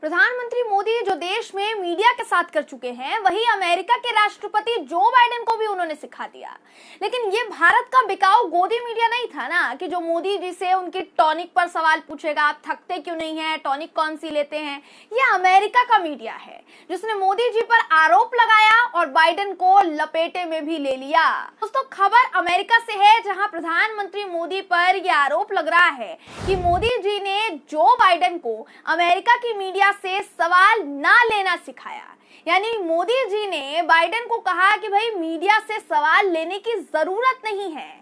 प्रधानमंत्री मोदी जो देश में मीडिया के साथ कर चुके हैं, वही अमेरिका के राष्ट्रपति जो बाइडेन को भी उन्होंने सिखा दिया। लेकिन ये भारत का बिकाऊ गोदी मीडिया नहीं था ना, कि जो मोदी जी से उनकी टॉनिक पर सवाल पूछेगा, आप थकते क्यों नहीं हैं, टॉनिक कौन सी लेते हैं। ये अमेरिका का मीडिया है जिसने मोदी जी पर आरोप लगाया और बाइडेन को लपेटे में भी ले लिया। दोस्तों, खबर अमेरिका से है, जहां प्रधानमंत्री मोदी पर यह आरोप लग रहा है कि मोदी जी ने जो बाइडेन को अमेरिका की मीडिया से सवाल ना लेना सिखाया। यानी मोदी जी ने बाइडेन को कहा कि भाई मीडिया से सवाल लेने की जरूरत नहीं है।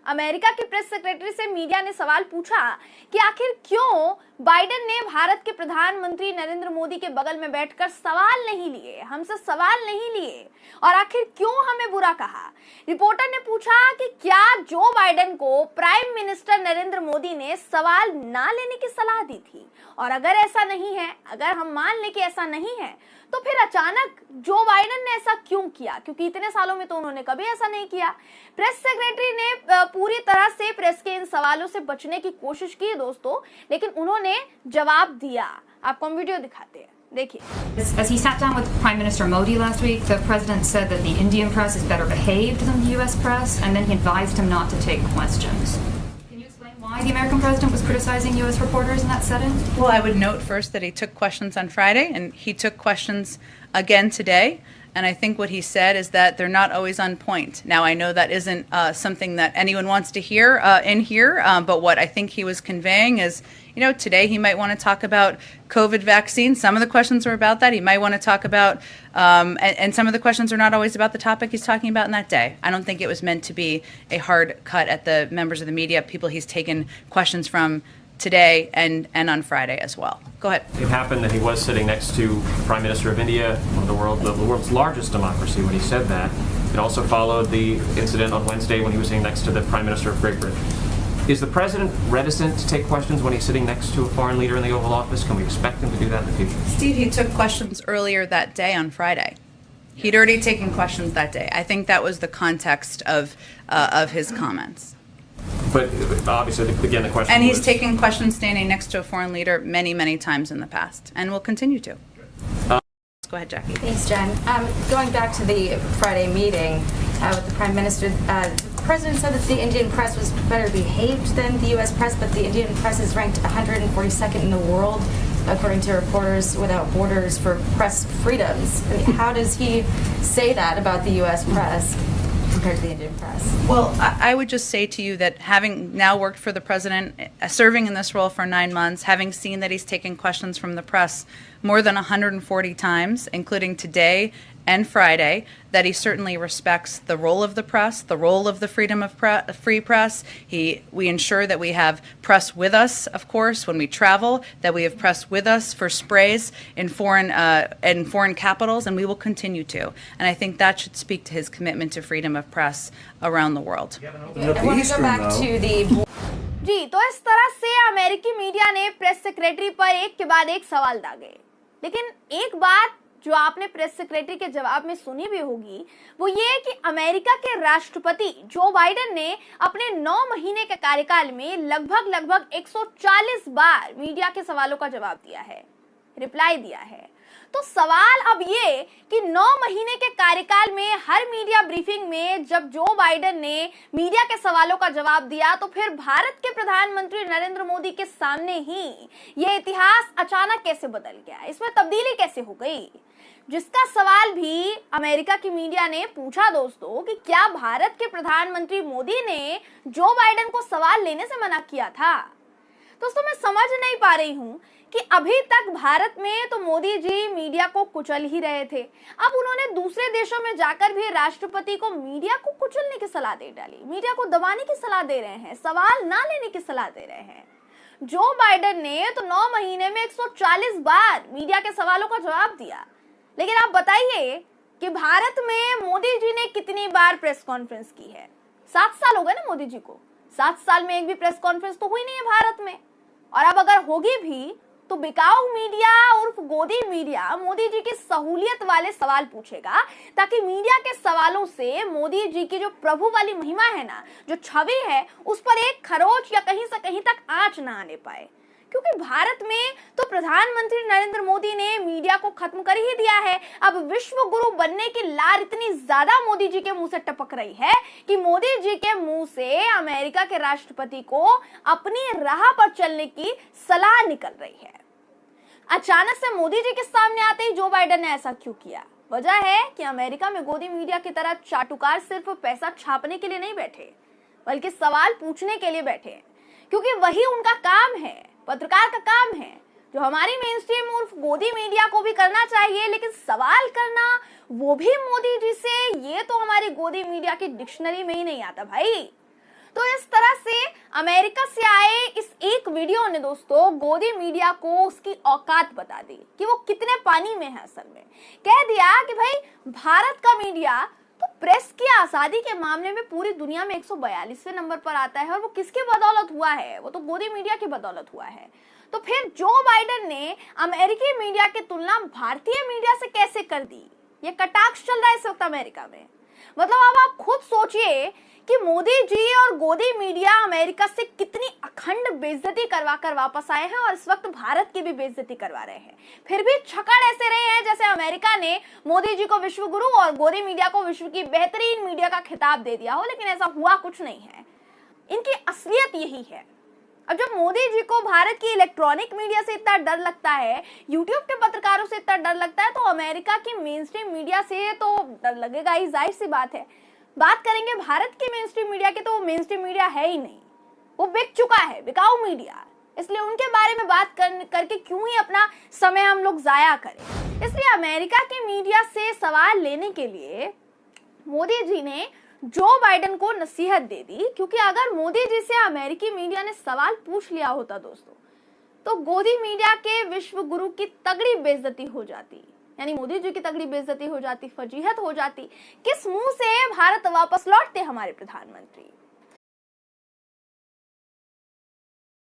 अमेरिका की प्रेस सेक्रेटरी से मीडिया ने सवाल पूछा कि आखिर क्यों बाइडेन ने भारत के प्रधानमंत्री नरेंद्र मोदी के बगल में बैठकर सवाल नहीं लिए, हमसे सवाल नहीं लिए, और आखिर क्यों हमें बुरा कहा। रिपोर्टर ने पूछा कि क्या जो बाइडेन को प्राइम मिनिस्टर नरेंद्र मोदी ने सवाल ना लेने की सलाह दी थी, और अगर ऐसा नहीं है, अगर हम मान लें कि ऐसा नहीं है, तो फिर अचानक जो बाइडेन ने ऐसा क्यों किया, क्योंकि इतने सालों में तो उन्होंने कभी ऐसा नहीं किया। प्रेस सेक्रेटरी ने पूरी तरह से प्रेस के इन सवालों से बचने की कोशिश की दोस्तों, लेकिन उन्होंने जवाब दिया। आपको हम वीडियो दिखाते हैं, देखिए। As he sat down with Prime Minister Modi last week, the president said that the Indian press is better behaved than the US press, and then he advised him not to take questions. Can you explain why the American president was criticizing US reporters in that setting? Well, I would note first that he took questions on Friday, and he took questions again today. And I think what he said is that they're not always on point. Now, I know that isn't something that anyone wants to hear in here, but what I think he was conveying is, you know, today he might want to talk about COVID vaccines. Some of the questions were about that. He might want to talk about, and some of the questions are not always about the topic he's talking about in that day. I don't think it was meant to be a hard cut at the members of the media, people he's taken questions from today and on Friday as well. Go ahead. It happened that he was sitting next to Prime Minister of India, one of the world's largest democracy, when he said that. It also followed the incident on Wednesday when he was sitting next to the Prime Minister of Great Britain. Is the president reticent to take questions when he's sitting next to a foreign leader in the Oval Office? Can we expect him to do that in the future? Steve, he took questions earlier that day on Friday. He'd already taken questions that day. I think that was the context of his comments. But obviously, again, the question And he's was, taken questions standing next to a foreign leader many, many times in the past, and will continue to. Go ahead, Jackie. Thanks, Jen. Going back to the Friday meeting with the Prime Minister, the President said that the Indian press was better behaved than the U.S. press, but the Indian press is ranked 142nd in the world, according to Reporters Without Borders, for press freedoms. I mean, how does he say that about the U.S. press compared to the Indian press? Well, I would just say to you that having now worked for the president, serving in this role for 9 months, having seen that he's taken questions from the press more than 140 times, including today and Friday, that he certainly respects the role of the press, the role of the freedom of free press. We ensure that we have press with us, of course, when we travel, that we have press with us for sprays in foreign capitals, and we will continue to. And I think that should speak to his commitment to freedom of press around the world. I want to go back to the जी, तो इस तरह से अमेरिकी media ने press secretary पर एक के बाद एक सवाल दागे। लेकिन एक बात जो आपने प्रेस सेक्रेटरी के जवाब में सुनी भी होगी, वो ये कि अमेरिका के राष्ट्रपति जो बाइडेन ने अपने 9 महीने के कार्यकाल में लगभग 140 बार मीडिया के सवालों का जवाब दिया है, रिप्लाई दिया है। तो सवाल अब ये कि 9 महीने के कार्यकाल में हर मीडिया ब्रीफिंग में जब जो बाइडेन ने मीडिया के सवालों का जवाब दिया, तो फिर भारत के प्रधानमंत्री नरेंद्र मोदी के सामने ही ये इतिहास अचानक कैसे बदल गया, इसमें तब्दीली कैसे हो गई, जिसका सवाल भी अमेरिका की मीडिया ने पूछा दोस्तों, कि क्या भारत के प्रधानमंत्री मोदी ने जो बाइडेन को सवाल लेने से मना किया था। दोस्तों, मैं समझ नहीं पा रही हूं कि अभी तक भारत में तो मोदी जी मीडिया को कुचल ही रहे थे, अब उन्होंने दूसरे देशों में जाकर भी राष्ट्रपति को मीडिया को कुचलने की सलाह दे डाली, मीडिया को दबाने की सलाह दे रहे हैं, सवाल ना लेने की सलाह दे रहे हैं। जो बाइडेन ने तो 9 महीने में 140 बार मीडिया के सवालों का जवाब दिया। लेकिन आप बताइए कि भारत में मोदी जी ने कितनी बार प्रेस कॉन्फ्रेंस की है। 7 साल हो गए ना मोदी जी को, 7 साल में एक भी प्रेस कॉन्फ्रेंस तो हुई नहीं है भारत में। और अब अगर होगी भी तो बिकाऊ मीडिया उर्फ गोदी मीडिया मोदी जी की सहूलियत वाले सवाल पूछेगा, ताकि मीडिया के सवालों से मोदी जी की जो प्रभु वाली महिमा है ना, जो छवि है, उस पर एक खरोच या कहीं से कहीं तक आंच ना आने पाए। क्योंकि भारत में तो प्रधानमंत्री नरेंद्र मोदी ने मीडिया को खत्म कर ही दिया है। अब विश्व गुरु बनने की लार इतनी ज्यादा मोदी जी के मुंह से टपक रही है कि मोदी जी के मुंह से अमेरिका के राष्ट्रपति को अपनी राह पर चलने की सलाह निकल रही है। अचानक से मोदी जी के सामने आते ही जो बाइडेन ने ऐसा क्यों किया? वजह है कि अमेरिका में गोदी मीडिया की तरह चाटुकार सिर्फ पैसा छापने के लिए नहीं बैठे, बल्कि सवाल पूछने के लिए बैठे, क्योंकि वही उनका काम है, पत्रकार का काम है, जो हमारी मेन स्ट्रीम उर्फ गोदी मीडिया को भी करना चाहिए। लेकिन सवाल करना वो भी मोदी जी से, ये तो हमारी गोदी मीडिया की डिक्शनरी में ही नहीं आता भाई। तो इस तरह से अमेरिका से आए इस एक वीडियो ने दोस्तों गोदी मीडिया को उसकी औकात बता दी कि वो कितने पानी में है। असल में कह दिया कि भाई भारत का मीडिया तो प्रेस की आजादी के मामले में पूरी दुनिया में 142वें नंबर पर आता है, और वो किसकी बदौलत हुआ है? वो तो गोदी मीडिया की बदौलत हुआ है। तो फिर जो बाइडेन ने अमेरिकी मीडिया की तुलना भारतीय मीडिया से कैसे कर दी? ये कटाक्ष चल रहा है इस वक्त अमेरिका में। मतलब अब आप खुद सोचिए कि मोदी जी और गोदी मीडिया अमेरिका से कितनी अखंड बेइज्जती करवा कर वापस आए हैं, और इस वक्त भारत की भी बेइज्जती करवा रहे हैं। फिर भी छकड़ ऐसे रहे हैं जैसे अमेरिका ने मोदी जी को विश्व गुरु और गोदी मीडिया को विश्व की बेहतरीन मीडिया का खिताब दे दिया हो, लेकिन ऐसा हुआ कुछ नहीं है। इनकी असलियत यही है। अब जब मोदी जी को भारत की इलेक्ट्रॉनिक मीडिया से इतना डर लगता है, यूट्यूब के पत्रकारों से इतना डर लगता है, तो अमेरिका की मेन स्ट्रीम मीडिया से तो डर लगेगा ही, जाहिर सी बात है। बात करेंगे भारत की मेन स्ट्रीम मीडिया की, तो वो मेन स्ट्रीम मीडिया है ही नहीं, वो बिक चुका है, बिकाऊ मीडिया। इसलिए उनके बारे में बात करके क्यों ही अपना समय हम लोग जाया करें। इसलिए अमेरिका की मीडिया से सवाल लेने के लिए मोदी जी ने जो बाइडेन को नसीहत दे दी, क्योंकि अगर मोदी जी से अमेरिकी मीडिया ने सवाल पूछ लिया होता दोस्तों, तो गोदी मीडिया के विश्व गुरु की तगड़ी बेइज्जती हो जाती, यानी मोदी जी की तगड़ी बेइज्जती हो जाती, फजीहत हो जाती। किस मुंह से भारत वापस लौटते हमारे प्रधानमंत्री?